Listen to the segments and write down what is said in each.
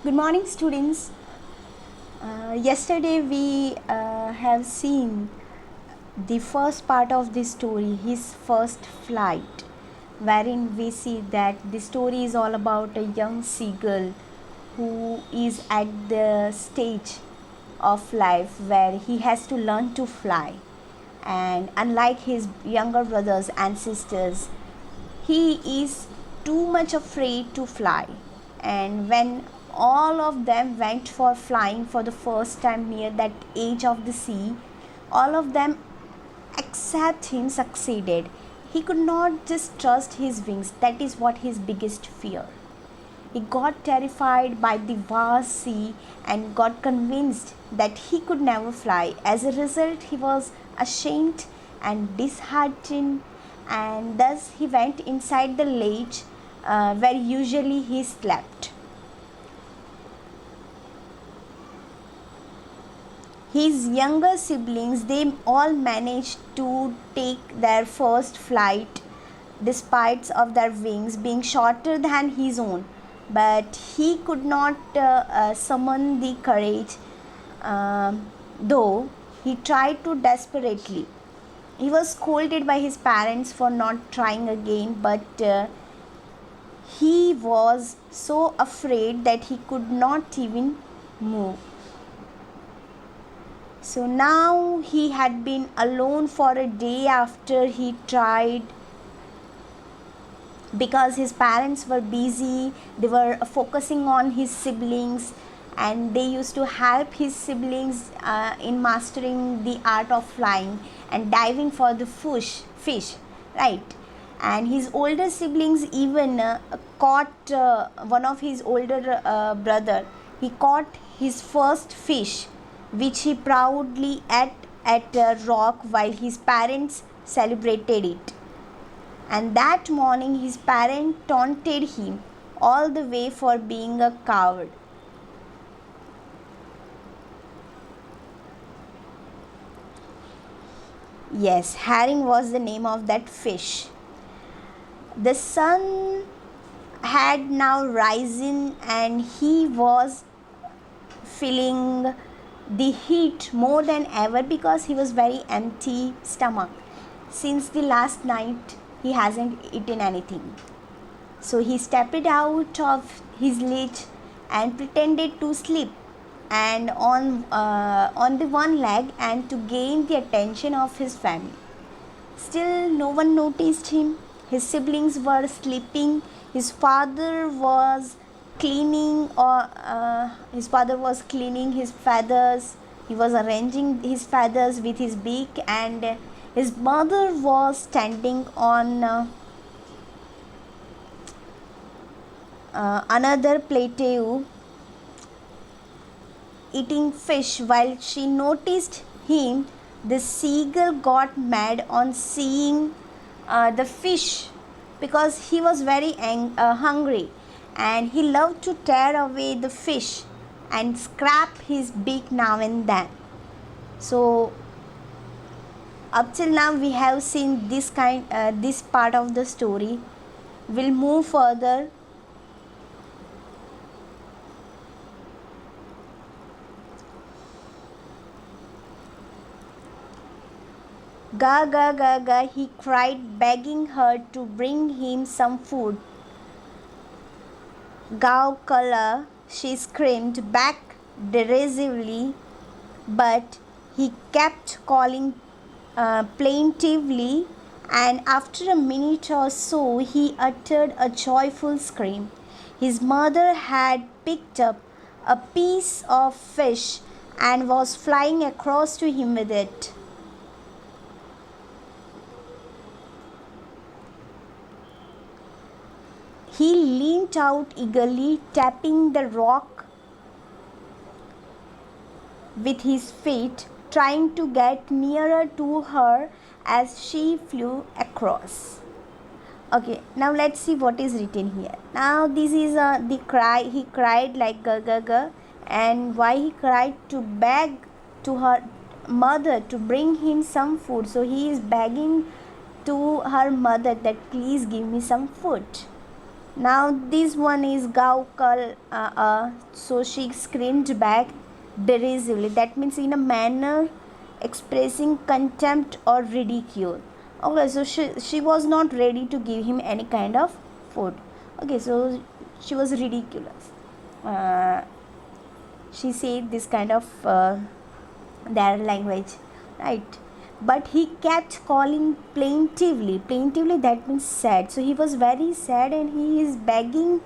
Good morning, students. Yesterday we have seen the first part of the story, his first flight, wherein we see that the story is all about a young seagull who is at the stage of life where he has to learn to fly. And unlike his younger brothers and sisters, he is too much afraid to fly. And when all of them went for flying for the first time near that edge of the sea, all of them except him succeeded. He could not just trust his wings. That is what his biggest fear. He got terrified by the vast sea and got convinced that he could never fly. As a result, he was ashamed and disheartened, and thus he went inside the lake where usually he slept. His younger siblings, they all managed to take their first flight despite of their wings being shorter than his own, but he could not summon the courage, though he tried to desperately. He was scolded by his parents for not trying again, but he was so afraid that he could not even move. So now he had been alone for a day after he tried, because his parents were busy. They were focusing on his siblings, and they used to help his siblings in mastering the art of flying and diving for the fish, right? And his older siblings even caught one of his older brother. He caught his first fish, which he proudly ate at a rock while his parents celebrated it. And that morning his parents taunted him all the way for being a coward. Yes, herring was the name of that fish. The sun had now risen and he was feeling the heat more than ever because he was very empty stomach. Since the last night he hasn't eaten anything. So he stepped out of his ledge and pretended to sleep and on the one leg and to gain the attention of his family. Still no one noticed him. His siblings were sleeping. His father was cleaning his feathers. He was arranging his feathers with his beak, and his mother was standing on another plateau eating fish. While she noticed him, the seagull got mad on seeing the fish because he was very hungry, and he loved to tear away the fish and scrape his beak now and then. So up till now we have seen this part of the story. We'll move further. Ga ga ga ga, he cried, begging her to bring him some food. Gao Kala, she screamed back derisively, but he kept calling plaintively, and after a minute or so he uttered a joyful scream. His mother had picked up a piece of fish and was flying across to him with it. He leaned out eagerly, tapping the rock with his feet, trying to get nearer to her as she flew across. Okay, now let's see what is written here. Now this is the cry. He cried like ga ga ga, and why he cried? To beg to her mother to bring him some food. So he is begging to her mother that please give me some food. Now this one is Gaukal. So she screamed back derisively. That means in a manner expressing contempt or ridicule. Okay, so she was not ready to give him any kind of food. Okay, so she was ridiculous. Uh, she said this kind of their language, right? But he kept calling plaintively, that means sad. So he was very sad and he is begging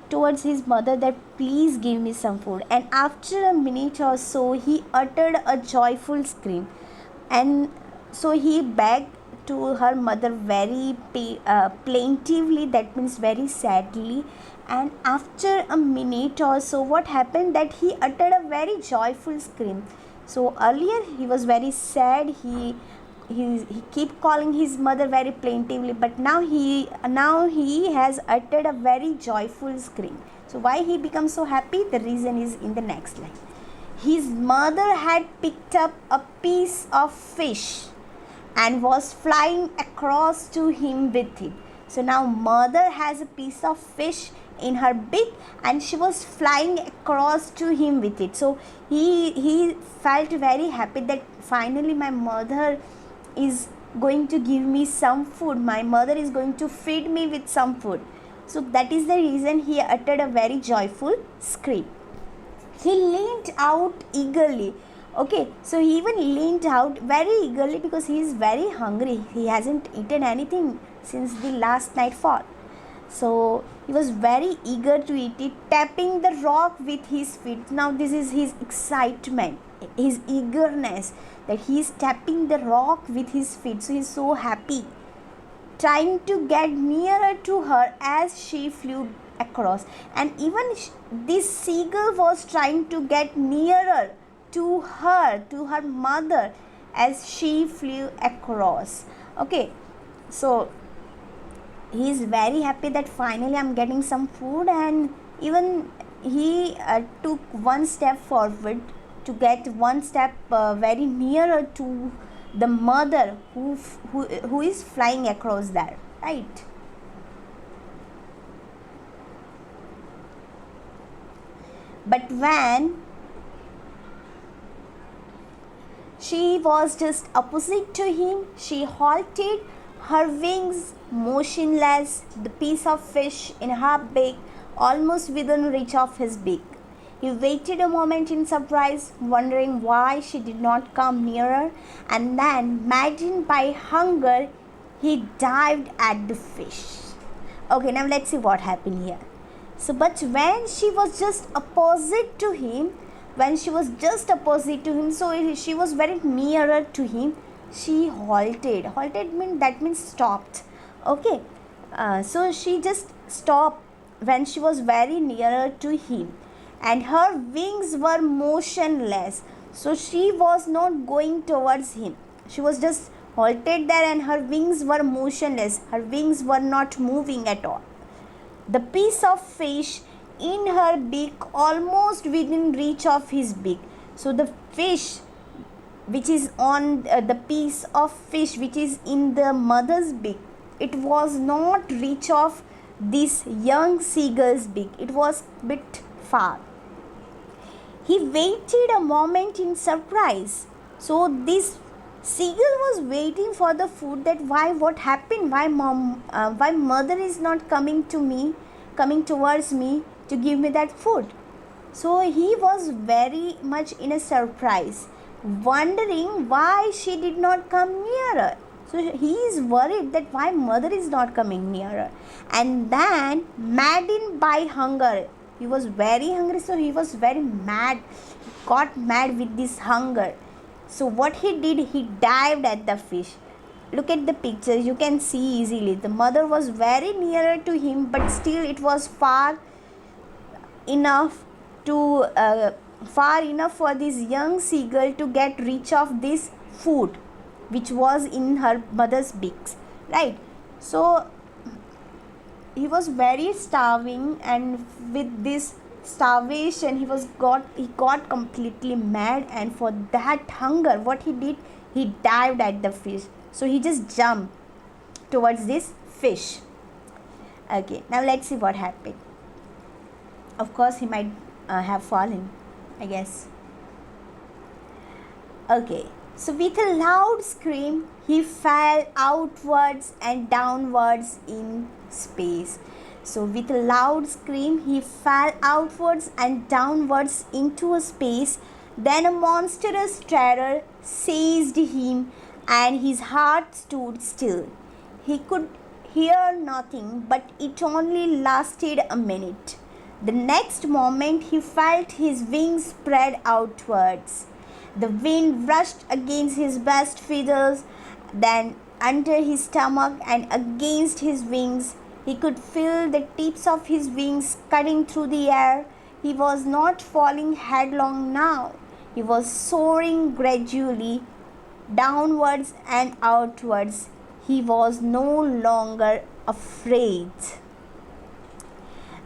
towards his mother that please give me some food. And after a minute or so he uttered a joyful scream, and so he begged to her mother very plaintively, that means very sadly. And after a minute or so, what happened, that he uttered a very joyful scream. So earlier he was very sad, he keep calling his mother very plaintively, but now he has uttered a very joyful scream. So why he becomes so happy? The reason is in the next line. His mother had picked up a piece of fish and was flying across to him with it. So now mother has a piece of fish in her beak and she was flying across to him with it. So he felt very happy that finally my mother is going to give me some food. My mother is going to feed me with some food. So that is the reason he uttered a very joyful scream. He leaned out eagerly. Okay, so he even leaned out very eagerly because he is very hungry. He hasn't eaten anything since the last nightfall. So he was very eager to eat it, tapping the rock with his feet. Now this is his excitement, his eagerness, that he is tapping the rock with his feet. So he is so happy, trying to get nearer to her as she flew across. And even this seagull was trying to get nearer to her mother, as she flew across. Okay, so he is very happy that finally I'm getting some food. And even he took one step forward to get one step very nearer to the mother who is flying across there, right? But when she was just opposite to him, she halted, her wings motionless, the piece of fish in her beak almost within reach of his beak. He waited a moment in surprise, wondering why she did not come nearer, and then, maddened by hunger, he dived at the fish. Okay, now let's see what happened here. So, but when she was just opposite to him, so she was very nearer to him, she halted. Halted means stopped. Okay, so she just stopped when she was very nearer to him, and her wings were motionless. So she was not going towards him. She was just halted there, and her wings were motionless. Her wings were not moving at all. The piece of fish in her beak almost within reach of his beak. So the fish which is on the piece of fish which is in the mother's beak, it was not reach of this young seagull's beak. It was bit far. He waited a moment in surprise. So this seagull was waiting for the food, that what happened, why mother is not coming towards me to give me that food. So he was very much in a surprise, wondering why she did not come nearer. So he is worried that why mother is not coming nearer. And then, maddened by hunger, he was very hungry, so he was very mad. He got mad with this hunger. So what he did, he dived at the fish. Look at the pictures, you can see easily. The mother was very nearer to him, but still it was far enough for this young seagull to get reach of this food which was in her mother's beaks, right? So he was very starving, and with this starvation he got completely mad, and for that hunger, what he did, he dived at the fish. So he just jumped towards this fish. Okay, now let's see what happened. Of course, he might have fallen, I guess. Okay, so with a loud scream, he fell outwards and downwards in space. So, with a loud scream, he fell outwards and downwards into a space. Then a monstrous terror seized him, and his heart stood still. He could hear nothing, but it only lasted a minute. The next moment, he felt his wings spread outwards. The wind rushed against his best feathers, then under his stomach and against his wings. He could feel the tips of his wings cutting through the air. He was not falling headlong now. He was soaring gradually downwards and outwards. He was no longer afraid.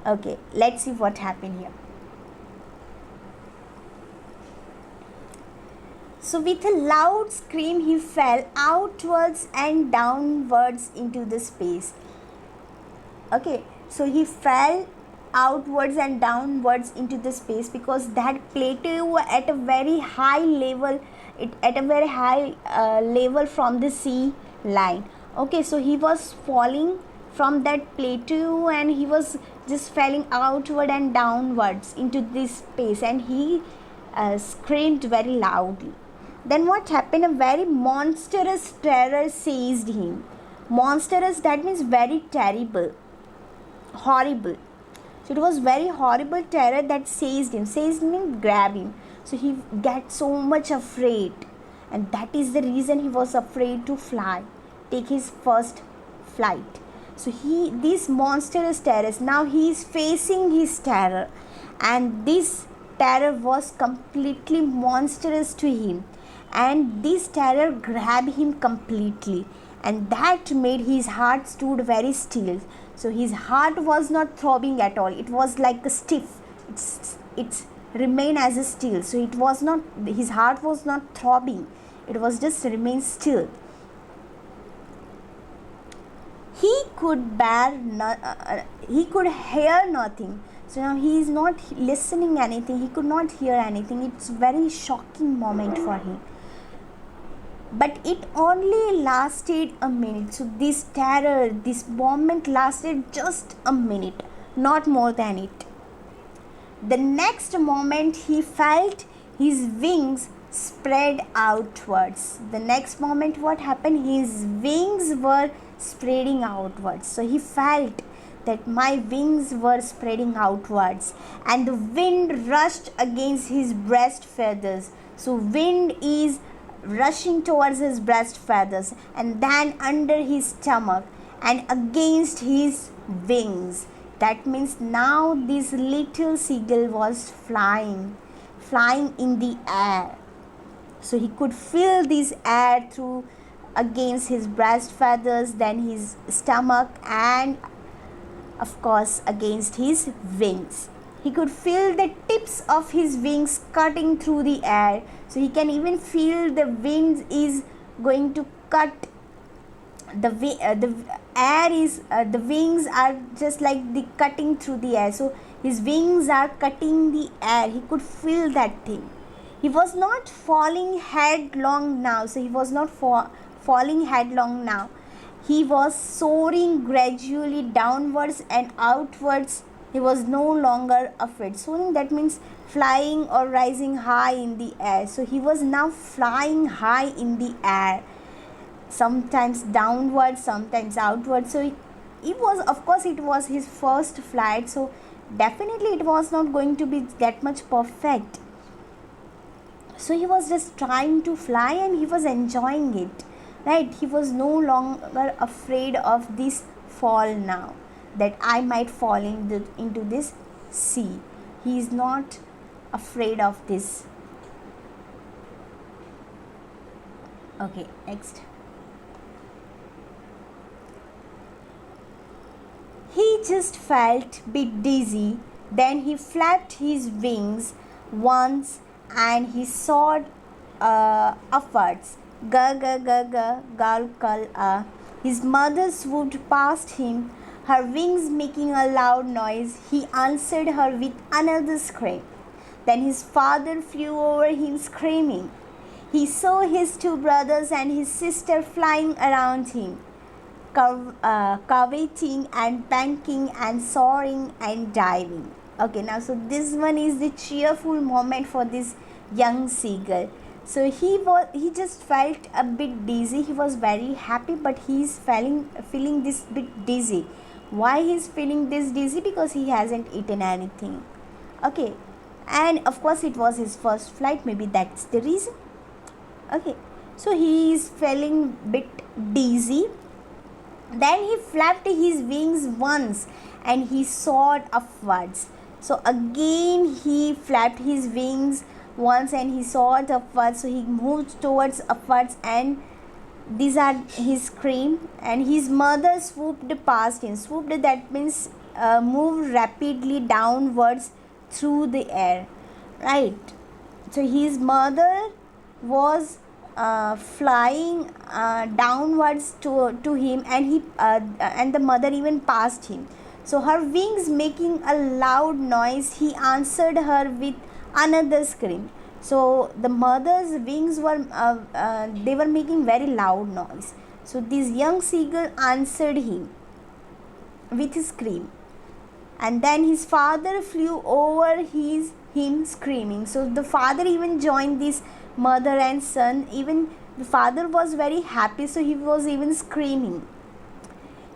Okay, let's see what happened here. So, with a loud scream, he fell outwards and downwards into the space. Okay, so he fell outwards and downwards into the space because that plateau at a very high level, at a very high level from the sea line. Okay, so he was falling from that plateau and he was just falling outward and downwards into this space, and he screamed very loudly. Then what happened? A very monstrous terror seized him. Monstrous, that means very terrible, horrible. So it was very horrible terror that seized him. Seized means grab him. So he got so much afraid, and that is the reason he was afraid to fly, take his first flight. So this monstrous terror, now he is facing his terror, and this terror was completely monstrous to him, and this terror grabbed him completely, and that made his heart stood very still. So his heart was not throbbing at all. It was like a stiff. It's remain as a still. So it was not, his heart was not throbbing. It was just remain still. He could he could hear nothing. So now he is not listening anything. He could not hear anything. It's very shocking moment for him. But it only lasted a minute. So this terror, this moment lasted just a minute, not more than it. The next moment he felt his wings spread outwards. The next moment what happened? His wings were spreading outwards. So he felt that my wings were spreading outwards, and the wind rushed against his breast feathers. So wind is rushing towards his breast feathers, and then under his stomach and against his wings. That means now this little seagull was flying in the air. So he could feel this air through against his breast feathers, then his stomach, and of course against his wings. He could feel the tips of his wings cutting through the air. So he can even feel the wind is going to cut the air is the wings are just like the cutting through the air. So his wings are cutting the air. He could feel that thing. He was not falling headlong now. So he was not falling headlong now. He was soaring gradually downwards and outwards. He was no longer afraid. Soaring, that means flying or rising high in the air. So he was now flying high in the air, sometimes downwards, sometimes outwards. So it was, of course, it was his first flight. So definitely it was not going to be that much perfect. So he was just trying to fly and he was enjoying it. Right? He was no longer afraid of this fall now, that I might fall into this sea. He is not afraid of this. Okay, next. He just felt a bit dizzy. Then he flapped his wings once and he soared upwards. Ga ga ga ga, gal kal a. His mother swooped past him, her wings making a loud noise, he answered her with another scream. Then his father flew over him screaming. He saw his two brothers and his sister flying around him, curveting and banking and soaring and diving. Okay, now so this one is the cheerful moment for this young seagull. So he just felt a bit dizzy. He was very happy, but he's feeling this bit dizzy. Why he's feeling this dizzy? Because he hasn't eaten anything. Okay, and of course it was his first flight. Maybe that's the reason. Okay, so he is feeling bit dizzy. Then he flapped his wings once and he soared upwards. So again he flapped his wings once and he soared upwards. So he moved towards upwards, and these are his scream. And his mother swooped past him. Swooped, that means moved rapidly downwards through the air, right? So his mother was flying downwards to him, and the mother even passed him. So her wings making a loud noise, he answered her with another scream. So the mother's wings were they were making very loud noise. So this young seagull answered him with a scream, and then his father flew over him screaming. So the father even joined this mother and son. Even the father was very happy, so he was even screaming.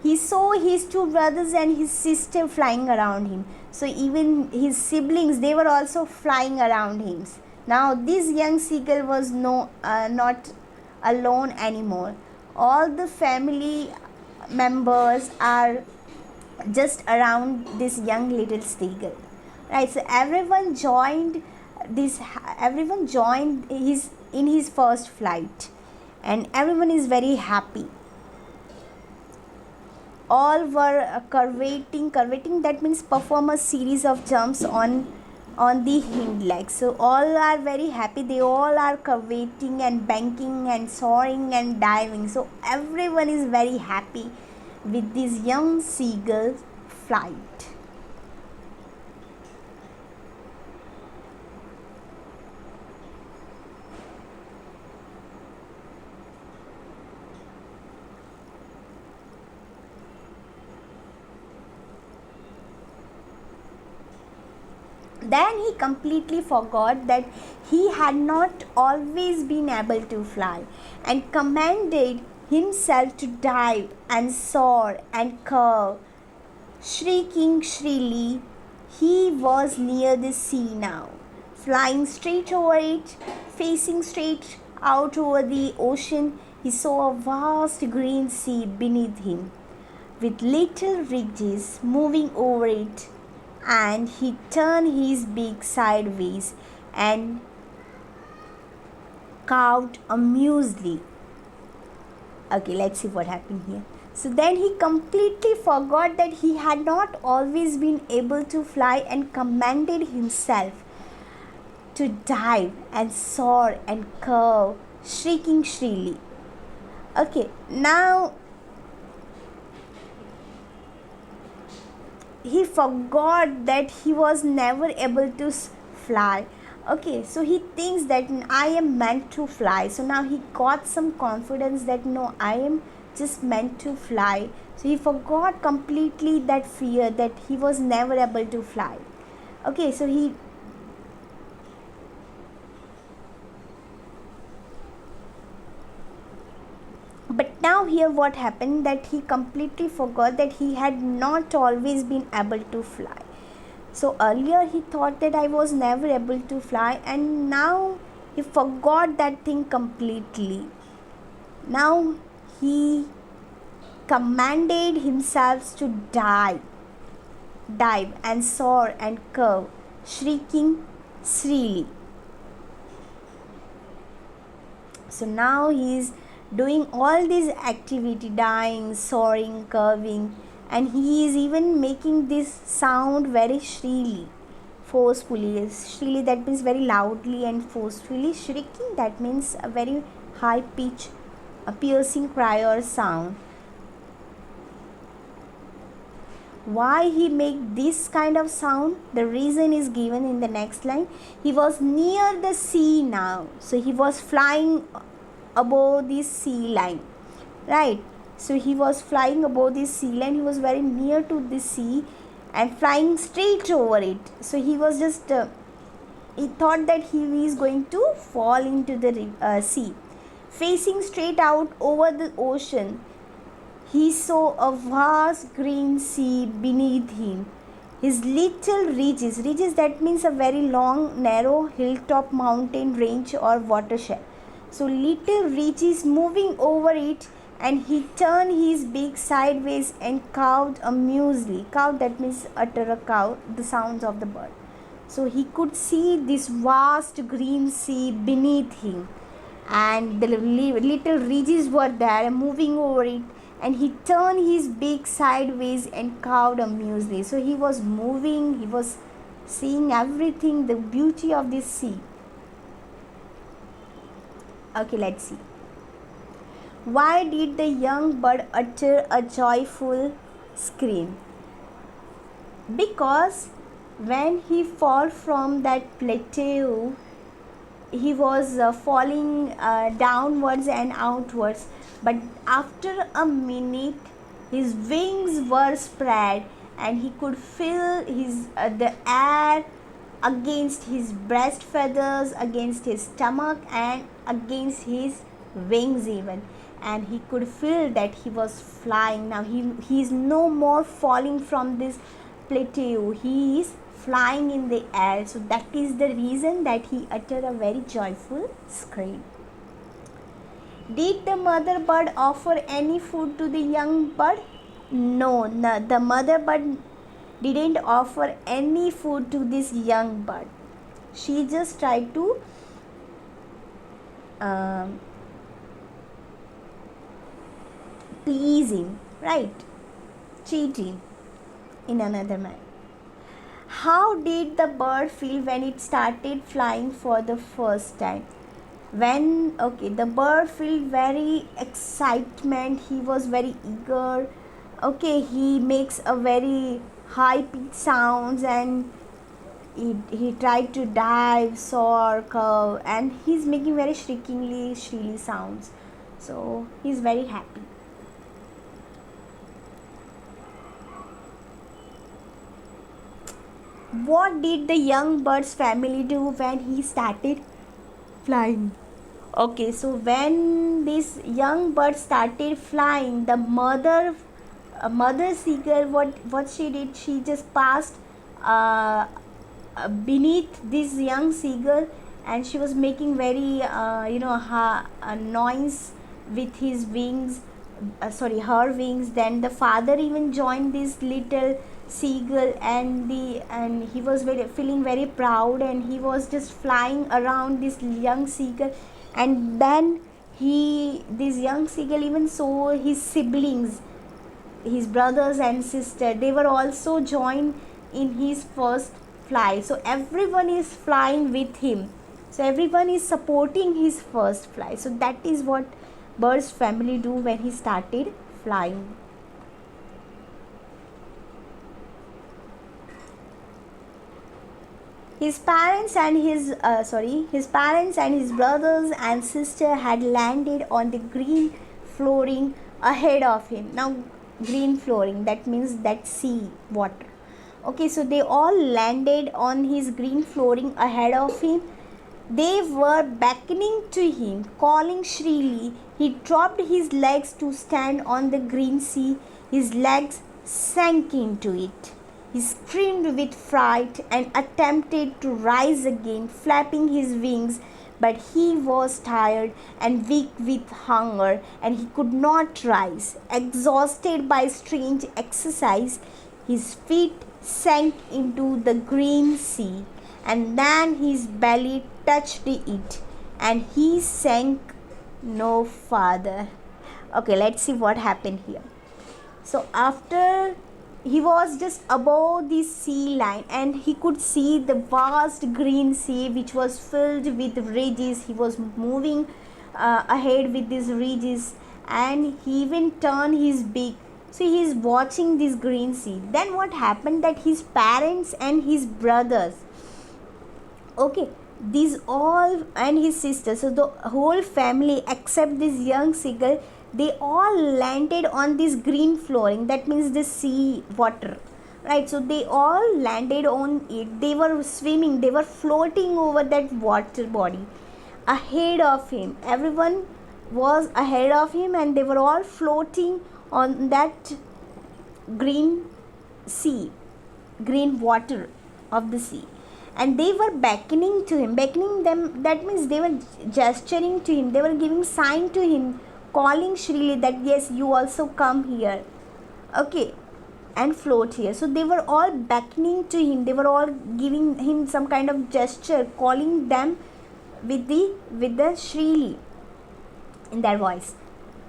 He saw his two brothers and his sister flying around him. So even his siblings, they were also flying around him. Now this young seagull was not alone anymore. All the family members are just around this young little seagull, right? So everyone joined his in his first flight, and everyone is very happy. All were curvating, that means perform a series of jumps on the hind legs. So all are very happy. They all are curvating and banking and soaring and diving. So everyone is very happy with this young seagull flight. Then he completely forgot that he had not always been able to fly, and commanded himself to dive and soar and curve. Shrieking shrilly, he was near the sea now, flying straight over it, facing straight out over the ocean. He saw a vast green sea beneath him, with little ridges moving over it, and he turned his beak sideways and cawed amusedly. Okay, let's see what happened here. So then he completely forgot that he had not always been able to fly, and commanded himself to dive and soar and curve, shrieking shrilly. Okay, now he forgot that he was never able to fly. Okay, so he thinks that I am meant to fly. So now he got some confidence that no, I am just meant to fly. So he forgot completely that fear that he was never able to fly. Okay, so but now here what happened, that he completely forgot that he had not always been able to fly. So earlier he thought that I was never able to fly, and now he forgot that thing completely. Now he commanded himself to dive and soar and curve, shrieking shrilly. So now he is doing all these activity, dying, soaring, curving, and he is even making this sound very shrilly, forcefully. Shrilly, that means very loudly, and forcefully. Shrieking, that means a very high pitch, a piercing cry or sound. Why he make this kind of sound? The reason is given in the next line. He was near the sea now, so he was flying above the sea line, right? So he was flying above the sea line. He was very near to the sea and flying straight over it. So he was just he thought that he is going to fall into the sea. Facing straight out over the ocean, he saw a vast green sea beneath him. His little ridges that means a very long, narrow hilltop mountain range or watershed. So little ridges moving over it, and he turned his beak sideways and cawed amusedly. Cawed, that means utter a cow, the sounds of the bird. So he could see this vast green sea beneath him, and the little ridges were there moving over it, and he turned his beak sideways and cawed amusedly. So he was moving, he was seeing everything, the beauty of this sea. Okay, let's see. Why did the young bird utter a joyful scream? Because when he fell from that plateau, he was falling downwards and outwards, but after a minute his wings were spread and he could feel the air against his breast feathers, against his stomach, and against his wings even, and he could feel that he was flying. Now he is no more falling from this plateau, he is flying in the air. So that is the reason that he uttered a very joyful scream. Did the mother bird offer any food to the young bird? No, the mother bird didn't offer any food to this young bird. She just tried to please him, right? Cheat him in another manner. How did the bird feel when it started flying for the first time? The bird felt very excitement, he was very eager. Okay, he makes a very high pitched sounds, and he tried to dive, soar, curve, and he's making very shrilly sounds. So he's very happy. What did the young bird's family do when he started flying? Okay, so when this young bird started flying, the mother seagull, what she did, she just passed beneath this young seagull, and she was making very a noise with his wings, her wings. Then the father even joined this little seagull, and he was feeling very proud, and he was just flying around this young seagull. And then this young seagull even saw his siblings, his brothers and sister, they were also joined in his first fly. So everyone is flying with him, so everyone is supporting his first fly. So that is what bird's family do when he started flying. His parents and his brothers and sister had landed on the green flooring ahead of him. Now green flooring, that means that sea water. Okay, so they all landed on his green flooring ahead of him. They were beckoning to him, calling shrilly. He dropped his legs to stand on the green sea. His legs sank into it. He screamed with fright and attempted to rise again, flapping his wings, but he was tired and weak with hunger, and he could not rise. Exhausted by strange exercise, his feet sank into the green sea, and then his belly touched it, and he sank no farther. Okay, let's see what happened here. So after he was just above the sea line, and he could see the vast green sea which was filled with ridges. He was moving ahead with these ridges, and he even turned his beak So he is watching this green sea. Then what happened, that his parents and his brothers, okay, these all, and his sister, so the whole family except this young seagull, they all landed on this green flooring, that means the sea water, right? So they all landed on it. They were swimming, they were floating over that water body ahead of him. Everyone was ahead of him, and they were all floating on that green sea, green water of the sea. And they were beckoning to him, beckoning them, that means they were gesturing to him, they were giving sign to him, calling shrilly that yes, you also come here, okay, and float here. So they were all beckoning to him, they were all giving him some kind of gesture, calling them with the shrilly in their voice.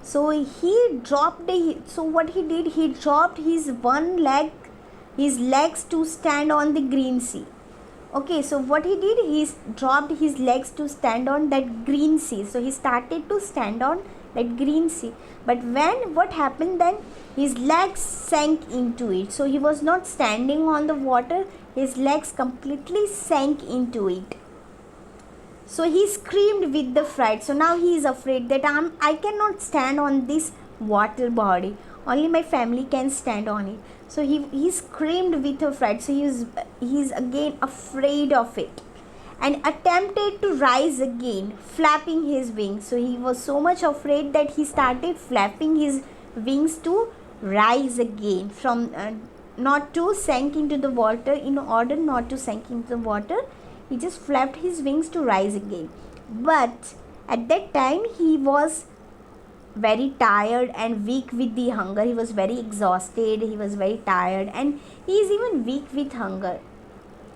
So he dropped so what he did, he dropped his his legs to stand on the green sea. Okay, so what he did, he dropped his legs to stand on that green sea. So he started to stand on that green sea. But what happened then, his legs sank into it. So he was not standing on the water, his legs completely sank into it. So he screamed with the fright. So now he is afraid that I cannot stand on this water body. Only my family can stand on it. So he screamed with a fright. So he is again afraid of it, and attempted to rise again, flapping his wings. So he was so much afraid that he started flapping his wings to rise again, from not to sink into the water. In order not to sink into the water, he just flapped his wings to rise again. But at that time he was very tired and weak with the hunger. He was very exhausted, he was very tired, and he is even weak with hunger.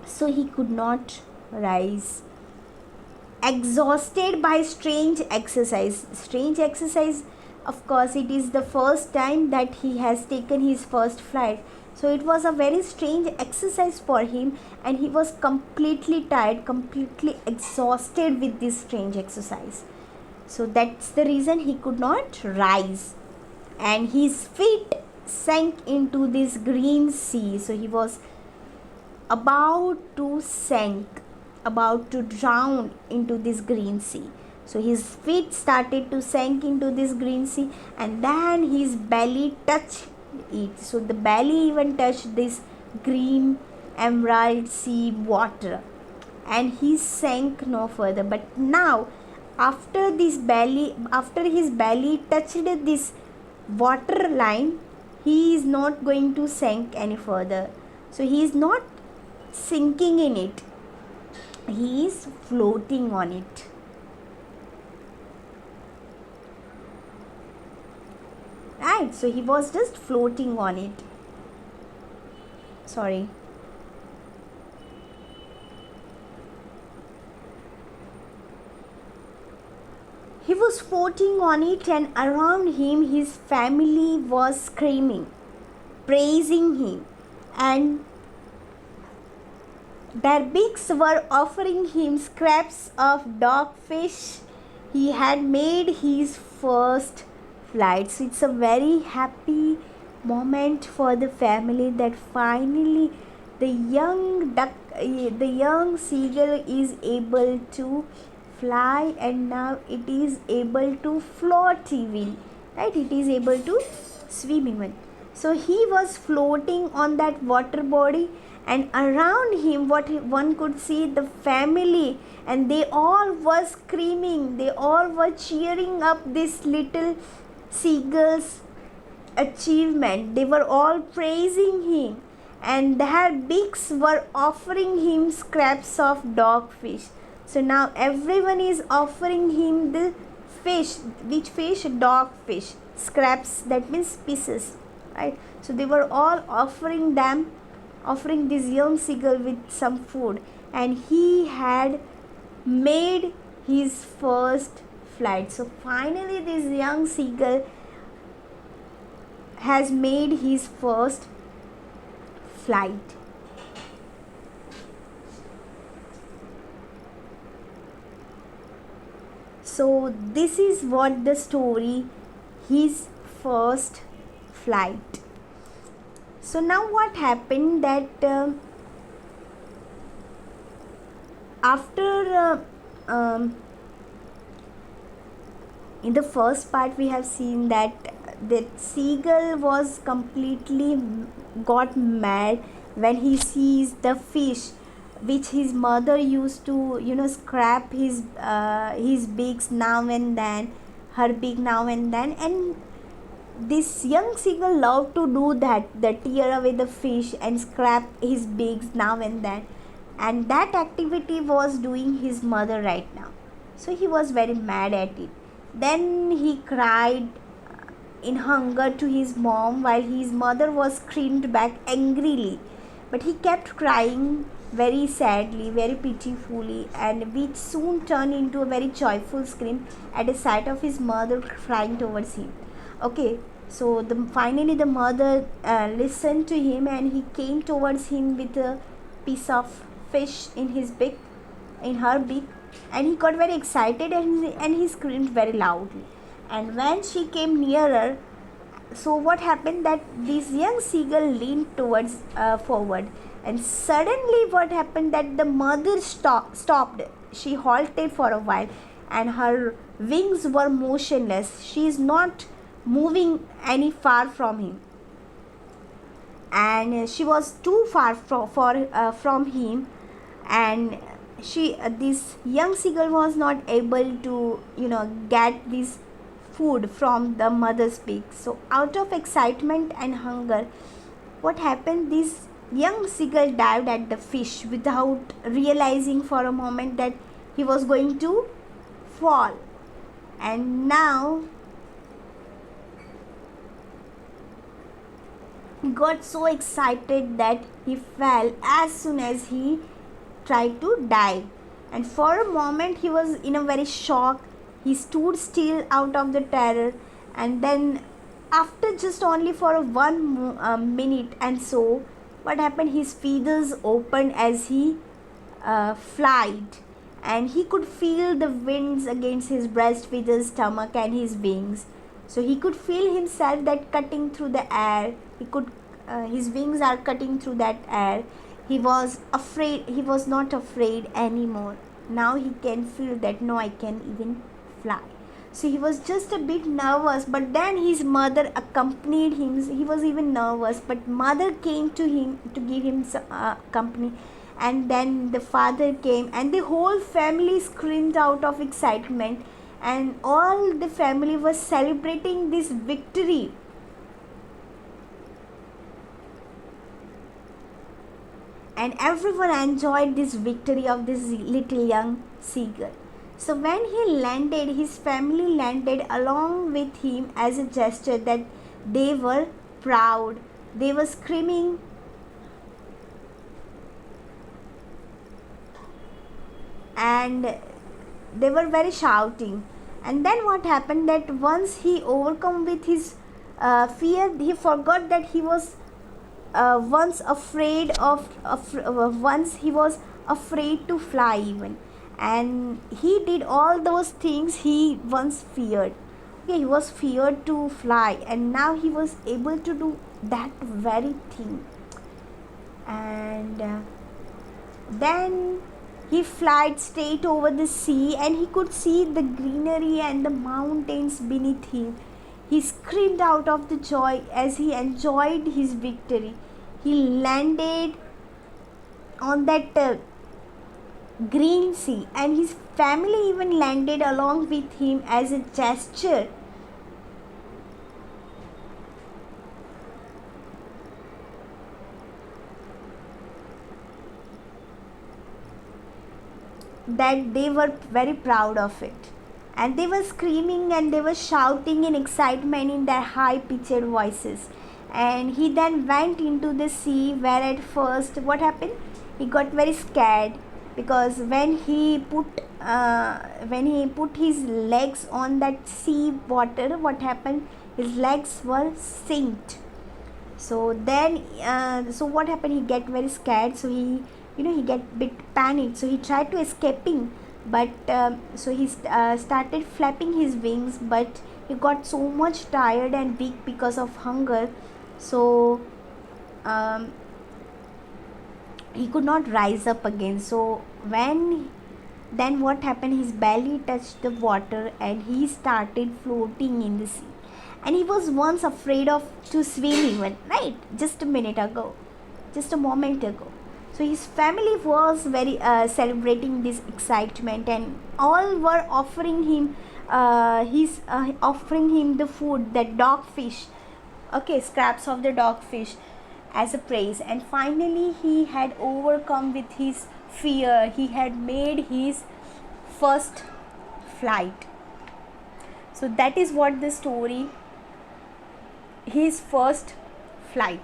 So he could not rise. Exhausted by strange exercise, of course, it is the first time that he has taken his first flight. So it was a very strange exercise for him, and he was completely tired, completely exhausted with this strange exercise. So that's the reason he could not rise, and his feet sank into this green sea. So he was about to sink, about to drown into this green sea. So his feet started to sink into this green sea, and then his belly touched it. So the belly even touched this green emerald sea water, and he sank no further. But now, after his belly touched this water line, he is not going to sink any further. So he is not sinking in it, he is floating on it. Right, so he was just floating on it. Sorry. He was floating on it, and around him his family was screaming, praising him, and their beaks were offering him scraps of dogfish. He had made his first flight. So it's a very happy moment for the family that finally the young seagull is able to fly, and now it is able to float even, right? It is able to swim even. So he was floating on that water body, and around him what one could see the family, and they all were screaming, they all were cheering up this little seagull's achievement. They were all praising him, and their beaks were offering him scraps of dogfish. So now everyone is offering him the fish. Which fish? Dogfish. Scraps, that means pieces, right? So they were all offering this young seagull with some food, and he had made his first flight. So finally this young seagull has made his first flight. So this is what the story, his first flight. So now what happened that after in the first part we have seen that seagull was completely got mad when he sees the fish which his mother used to scrap his beaks now and then, her beak now and then. And this young seagull loved to do that, the tear away the fish and scrap his beaks now and then, and that activity was doing his mother right now. So he was very mad at it. Then he cried in hunger to his mom while his mother was screamed back angrily. But he kept crying very sadly, very pitifully, and which soon turned into a very joyful scream at the sight of his mother crying towards him. Okay, so finally the mother listened to him, and he came towards him with a piece of fish in his beak, in her beak, and he got very excited, and he screamed very loudly. And when she came nearer, so what happened that this young seagull leaned towards forward, and suddenly what happened that the mother stopped. She halted for a while, and her wings were motionless. She is not moving any far from him, and she was too far from him, and this young seagull was not able to get this food from the mother's beak. So out of excitement and hunger, what happened, this young seagull dived at the fish without realizing for a moment that he was going to fall. And now he got so excited that he fell as soon as he tried to dive. And for a moment he was in a very shock. He stood still out of the terror, and then after just only for one minute and so, what happened, his feathers opened as he flied, and he could feel the winds against his breast, with his stomach and his wings. So he could feel himself that cutting through the air. His wings are cutting through that air. He was afraid. He was not afraid anymore. Now he can feel that no, I can even fly. So he was just a bit nervous, but then his mother accompanied him. He was even nervous, but mother came to him to give him company, and then the father came, and the whole family screamed out of excitement, and all the family was celebrating this victory. And everyone enjoyed this victory of this little young seagull. So when he landed, his family landed along with him as a gesture that they were proud. They were screaming and they were very shouting. And then what happened that once he overcome with his fear, he forgot that he was once once he was afraid to fly even, and he did all those things he once feared. Okay, he was feared to fly, and now he was able to do that very thing. And then he flied straight over the sea, and he could see the greenery and the mountains beneath him. He screamed out of the joy as he enjoyed his victory. He landed on that green sea, and his family even landed along with him as a gesture. That they were very proud of it, and they were screaming and they were shouting in excitement in their high pitched voices. And he then went into the sea, where at first what happened, he got very scared, because when he put his legs on that sea water, what happened, his legs were sinked. So then so what happened, he get very scared, so he get bit panicked, so he tried to escaping, but so he started flapping his wings, but he got so much tired and weak because of hunger. So he could not rise up again. So when then what happened, his belly touched the water and he started floating in the sea. And he was once afraid of to swim even, right? Just a minute ago, just a moment ago. So his family was very celebrating this excitement, and all were offering him offering him the food, that dogfish, okay, scraps of the dogfish, as a praise. And finally he had overcome with his fear. He had made his first flight. So that is what the story, his first flight.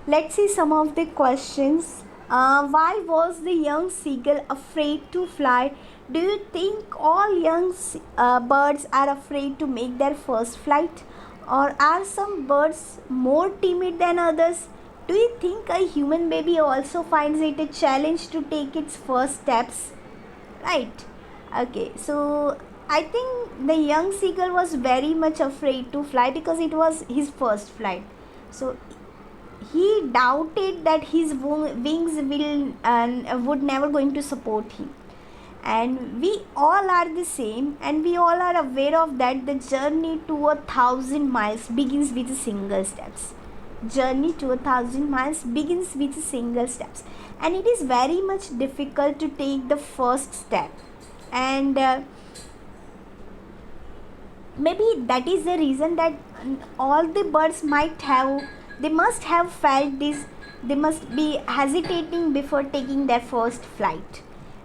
Let's see some of the questions. Why was the young seagull afraid to fly? Do you think all young birds are afraid to make their first flight? Or are some birds more timid than others? Do you think a human baby also finds it a challenge to take its first steps? Right. Okay, so I think the young seagull was very much afraid to fly because it was his first flight. So he doubted that his wings will would never going to support him. And we all are the same, and we all are aware of that the journey to 1,000 miles begins with a single steps. Journey to 1,000 miles begins with a single steps, and it is very much difficult to take the first step. And maybe that is the reason that all the birds might have, they must have felt this, they must be hesitating before taking their first flight.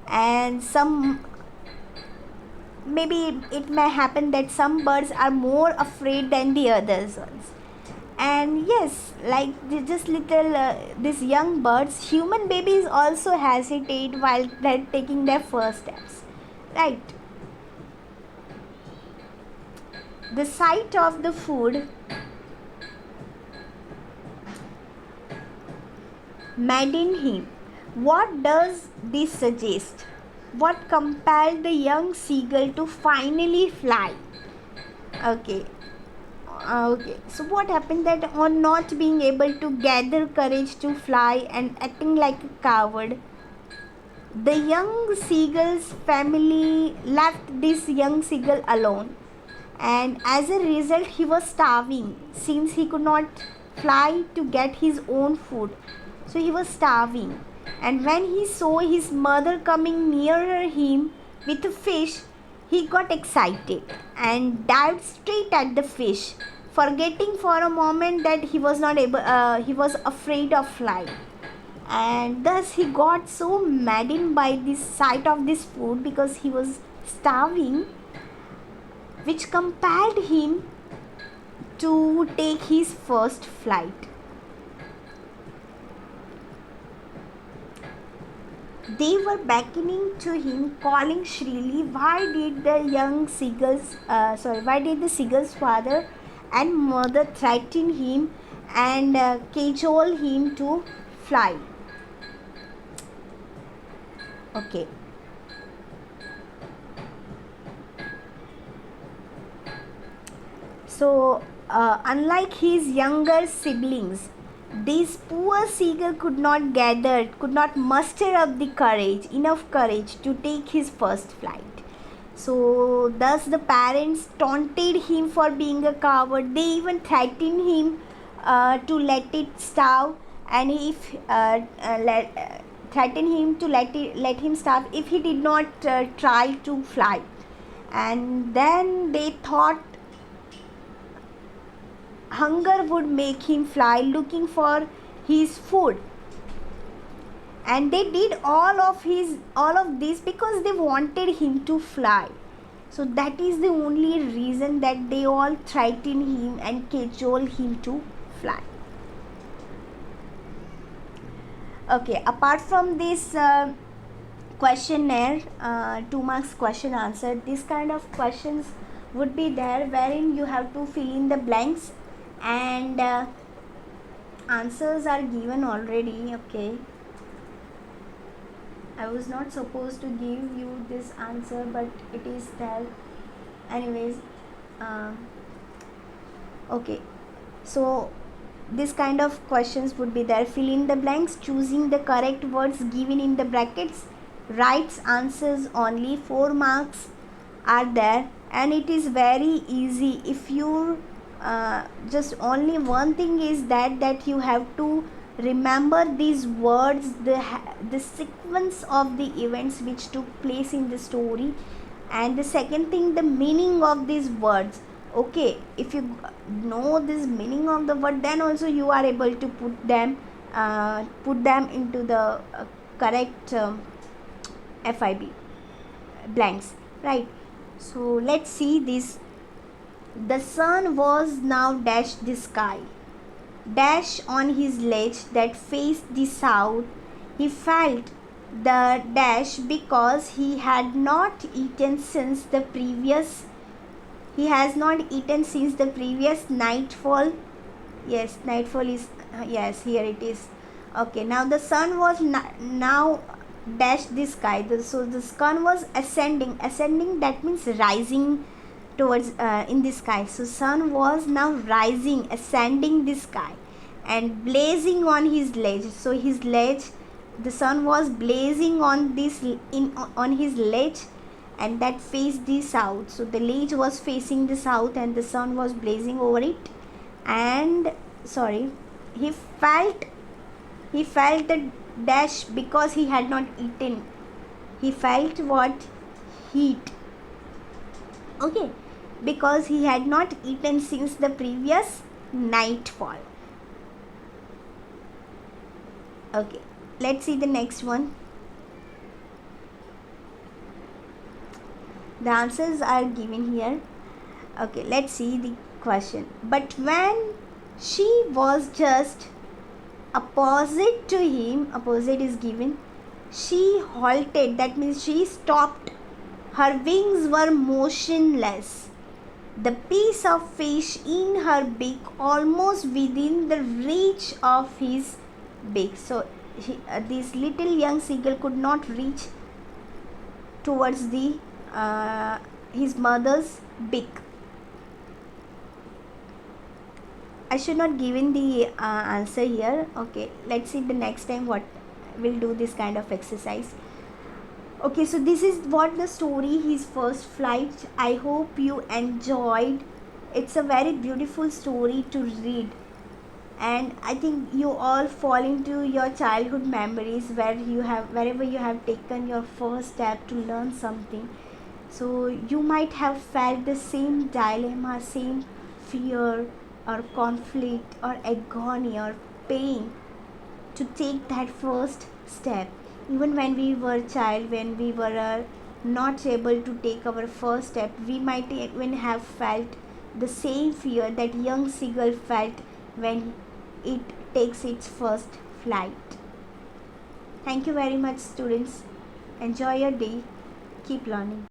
And some, maybe it may happen that some birds are more afraid than the others ones. And yes, like just little these young birds, human babies also hesitate while they're taking their first steps, right? The sight of the food maddened him. What does this suggest? What compelled the young seagull to finally fly? Okay. Okay. So what happened that on not being able to gather courage to fly and acting like a coward, the young seagull's family left this young seagull alone, and as a result he was starving since he could not fly to get his own food. So he was starving, and when he saw his mother coming nearer him with a fish, he got excited and dived straight at the fish, forgetting for a moment that he was not able he was afraid of flying. And thus he got so maddened by this sight of this food because he was starving, which compelled him to take his first flight. They were beckoning to him, calling shrilly. Why did the seagull's father and mother threaten him and cajole him to fly? Okay. So, unlike his younger siblings, this poor seagull could not muster up the enough courage to take his first flight. So, thus the parents taunted him for being a coward. They even threatened him to let it starve, and if threatened him to let him starve if he did not try to fly. And then they thought hunger would make him fly looking for his food, and they did all of this because they wanted him to fly. So that is the only reason that they all threatened him and cajole him to fly. Okay, apart from this questionnaire, 2 marks question answer, this kind of questions would be there wherein you have to fill in the blanks, and answers are given already. Okay, I was not supposed to give you this answer, but it is there anyways. Okay, So this kind of questions would be there. Fill in the blanks, choosing the correct words given in the brackets. Writes answers only. 4 marks are there, and it is very easy. If you just only one thing is that you have to remember these words, the sequence of the events which took place in the story, and the second thing, the meaning of these words. Okay, if you know this meaning of the word, then also you are able to put them into the correct FIB blanks, right? So let's see this. The sun was now dash the sky, dash on his ledge that faced the south. He felt the dash because he had not eaten since the previous he has not eaten since the previous nightfall. Yes, nightfall is yes, here it is. Okay, now the sun was now dash the sky. So the sun was ascending, that means rising towards in the sky. So sun was now rising, ascending the sky and blazing on his ledge. So his ledge, the sun was blazing on this on his ledge, and that faced the south. So the ledge was facing the south and the sun was blazing over it. And sorry, he felt the dash because he had not eaten. He felt what? Heat. Okay, because he had not eaten since the previous nightfall. Okay, let's see the next one. The answers are given here. Okay, let's see the question. But when she was just opposite to him, opposite is given, she halted, that means she stopped. Her wings were motionless, the piece of fish in her beak almost within the reach of his beak. So this little young seagull could not reach towards the his mother's beak. I should not given the answer here. Okay, let's see the next time what we'll do this kind of exercise. Okay, so this is what the story, his first flight. I hope you enjoyed. It's a very beautiful story to read, and I think you all fall into your childhood memories wherever you have taken your first step to learn something. So you might have felt the same dilemma, same fear or conflict or agony or pain to take that first step. Even when we were child, when we were not able to take our first step, we might even have felt the same fear that young seagull felt when it takes its first flight. Thank you very much, students. Enjoy your day. Keep learning.